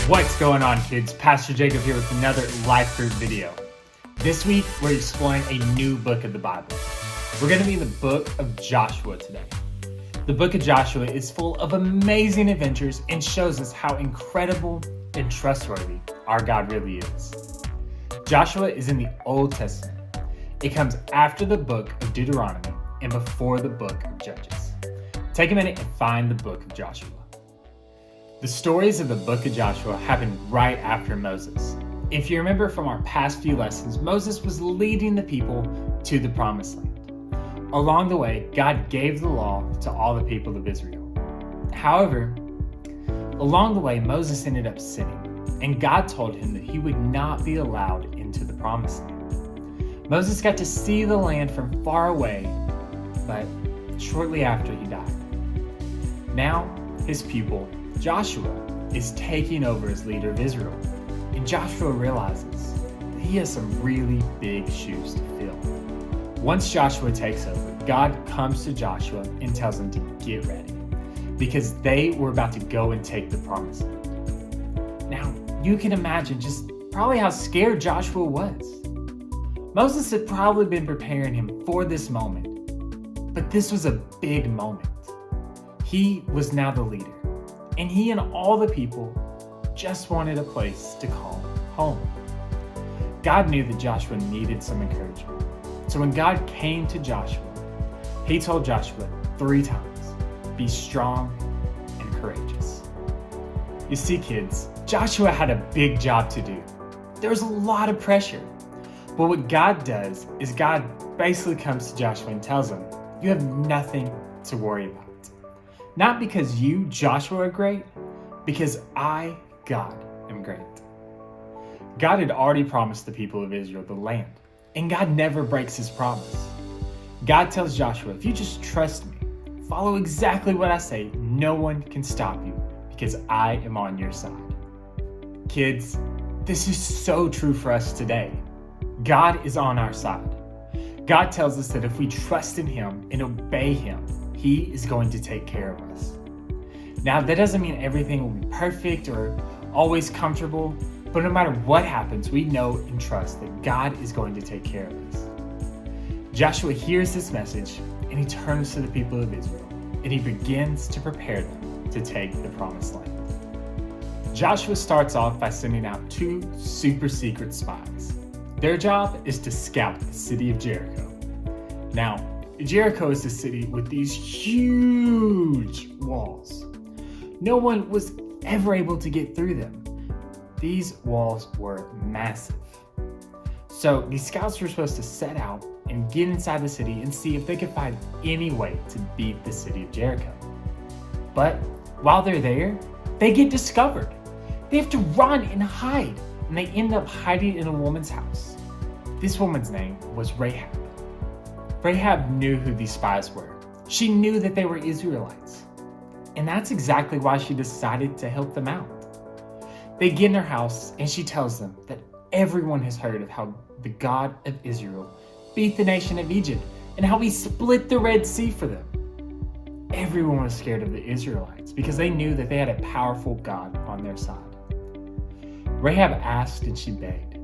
What's going on, kids? Pastor Jacob here with another LifeGroup video. This week, we're exploring a new book of the Bible. We're going to be in the book of Joshua today. The book of Joshua is full of amazing adventures and shows us how incredible and trustworthy our God really is. Joshua is in the Old Testament. It comes after the book of Deuteronomy and before the book of Judges. Take a minute and find the book of Joshua. The stories of the book of Joshua happened right after Moses. If you remember from our past few lessons, Moses was leading the people to the promised land. Along the way, God gave the law to all the people of Israel. However, along the way, Moses ended up sinning, and God told him that he would not be allowed into the promised land. Moses got to see the land from far away, but shortly after he died. Now, his pupil, Joshua, is taking over as leader of Israel, and Joshua realizes that he has some really big shoes to fill. Once Joshua takes over, God comes to Joshua and tells him to get ready, because they were about to go and take the promised land. Now, you can imagine just probably how scared Joshua was. Moses had probably been preparing him for this moment, but this was a big moment. He was now the leader. And he and all the people just wanted a place to call home. God knew that Joshua needed some encouragement. So when God came to Joshua, he told Joshua 3 times, be strong and courageous. You see, kids, Joshua had a big job to do. There was a lot of pressure. But what God does is God basically comes to Joshua and tells him, you have nothing to worry about. Not because you, Joshua, are great, because I, God, am great. God had already promised the people of Israel the land, and God never breaks his promise. God tells Joshua, if you just trust me, follow exactly what I say, no one can stop you, because I am on your side. Kids, this is so true for us today. God is on our side. God tells us that if we trust in him and obey him, he is going to take care of us. Now, that doesn't mean everything will be perfect or always comfortable, but no matter what happens, we know and trust that God is going to take care of us. Joshua hears this message, and he turns to the people of Israel, and he begins to prepare them to take the promised land. Joshua starts off by sending out 2 super secret spies. Their job is to scout the city of Jericho. Now, Jericho is a city with these huge walls. No one was ever able to get through them. These walls were massive. So these scouts were supposed to set out and get inside the city and see if they could find any way to beat the city of Jericho. But while they're there, they get discovered. They have to run and hide, and they end up hiding in a woman's house. This woman's name was Rahab. Rahab knew who these spies were. She knew that they were Israelites. And that's exactly why she decided to help them out. They get in her house and she tells them that everyone has heard of how the God of Israel beat the nation of Egypt and how he split the Red Sea for them. Everyone was scared of the Israelites because they knew that they had a powerful God on their side. Rahab asked and she begged.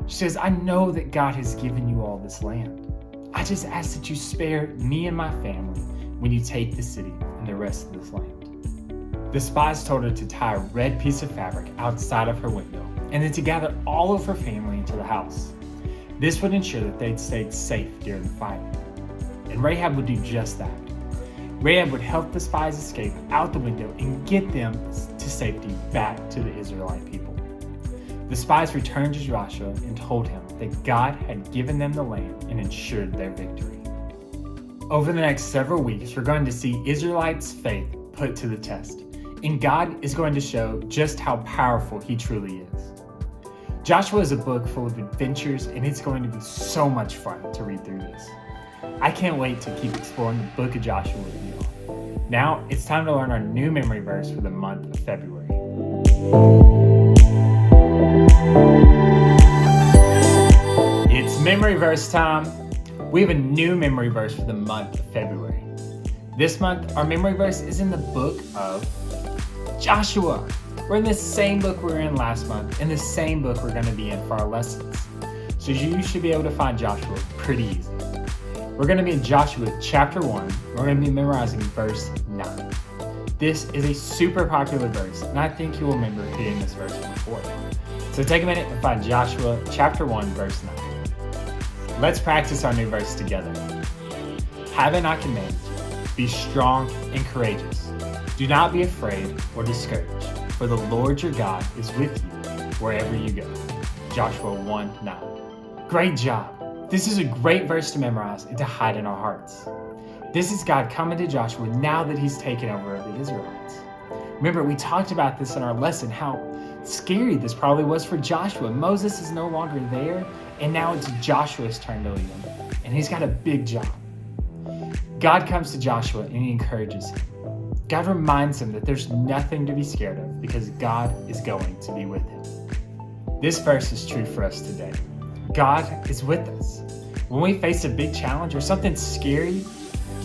She says, I know that God has given you all this land. I just ask that you spare me and my family when you take the city and the rest of this land. The spies told her to tie a red piece of fabric outside of her window and then to gather all of her family into the house. This would ensure that they'd stayed safe during the fight. And Rahab would do just that. Rahab would help the spies escape out the window and get them to safety back to the Israelite people. The spies returned to Joshua and told him that God had given them the land and ensured their victory. Over the next several weeks, we're going to see Israelites' faith put to the test, and God is going to show just how powerful he truly is. Joshua is a book full of adventures, and it's going to be so much fun to read through this. I can't wait to keep exploring the book of Joshua with you all. Now, it's time to learn our new memory verse for the month of February. It's memory verse time. We have a new memory verse for the month of February. This month, our memory verse is in the book of Joshua. We're in the same book we were in last month, and the same book we're going to be in for our lessons. So you should be able to find Joshua pretty easy. We're going to be in Joshua chapter 1. We're going to be memorizing verse 9. This is a super popular verse, and I think you'll remember hearing this verse before. So take a minute and find Joshua chapter 1, verse 9. Let's practice our new verse together. Haven't I commanded you? Be strong and courageous. Do not be afraid or discouraged, for the Lord your God is with you wherever you go. Joshua 1:9. Great job. This is a great verse to memorize and to hide in our hearts. This is God coming to Joshua now that he's taken over the Israelites. Remember, we talked about this in our lesson, how scary this probably was for Joshua. Moses is no longer there, and now it's Joshua's turn to lead him, and he's got a big job. God comes to Joshua and he encourages him. God reminds him that there's nothing to be scared of because God is going to be with him. This verse is true for us today. God is with us. When we face a big challenge or something scary,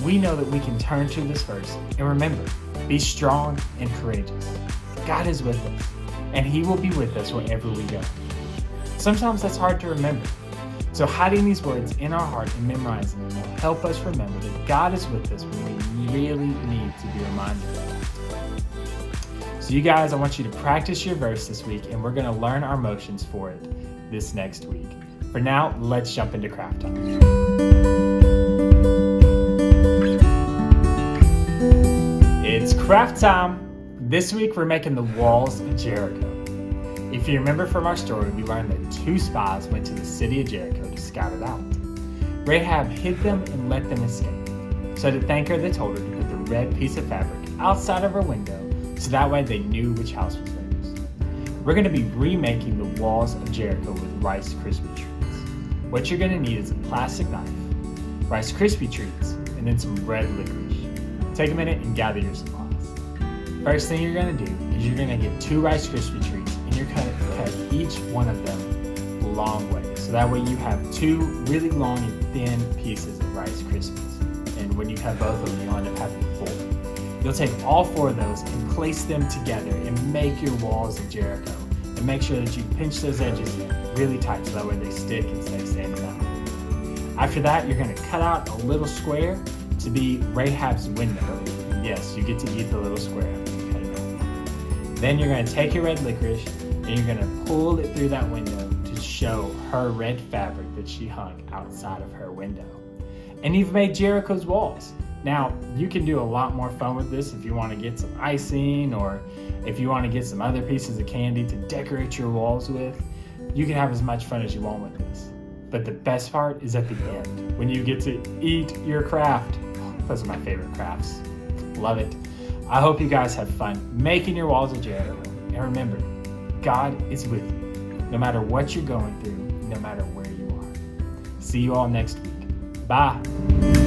we know that we can turn to this verse and remember, be strong and courageous. God is with us, and he will be with us wherever we go. Sometimes that's hard to remember. So hiding these words in our heart and memorizing them will help us remember that God is with us when we really need to be reminded of it. So you guys, I want you to practice your verse this week, and we're going to learn our motions for it this next week. For now, let's jump into craft time. It's craft time. This week we're making the walls of Jericho. If you remember from our story, we learned that 2 spies went to the city of Jericho to scout it out. Rahab hid them and let them escape. So to thank her, they told her to put the red piece of fabric outside of her window so that way they knew which house was theirs. We're going to be remaking the walls of Jericho with Rice Krispie treats. What you're going to need is a plastic knife, Rice Krispie treats, and then some red licorice. Take a minute and gather your supplies. First thing you're going to do is you're going to get 2 Rice Krispie treats, and you're going to cut each one of them long ways. So that way you have 2 really long and thin pieces of Rice Krispies. And when you have both of them, you'll end up having 4. You'll take all 4 of those and place them together and make your walls of Jericho. And make sure that you pinch those edges in really tight so that way they stick instead of standing out. After that, you're going to cut out a little square to be Rahab's window. Yes, you get to eat the little square after you cut it out. Then you're going to take your red licorice and you're going to pull it through that window to show her red fabric that she hung outside of her window. And you've made Jericho's walls. Now, you can do a lot more fun with this if you want to get some icing or if you want to get some other pieces of candy to decorate your walls with. You can have as much fun as you want with this. But the best part is at the end, when you get to eat your craft. Those are my favorite crafts. Love it. I hope you guys have fun making your walls of Jericho. And remember, God is with you, no matter what you're going through, no matter where you are. See you all next week. Bye.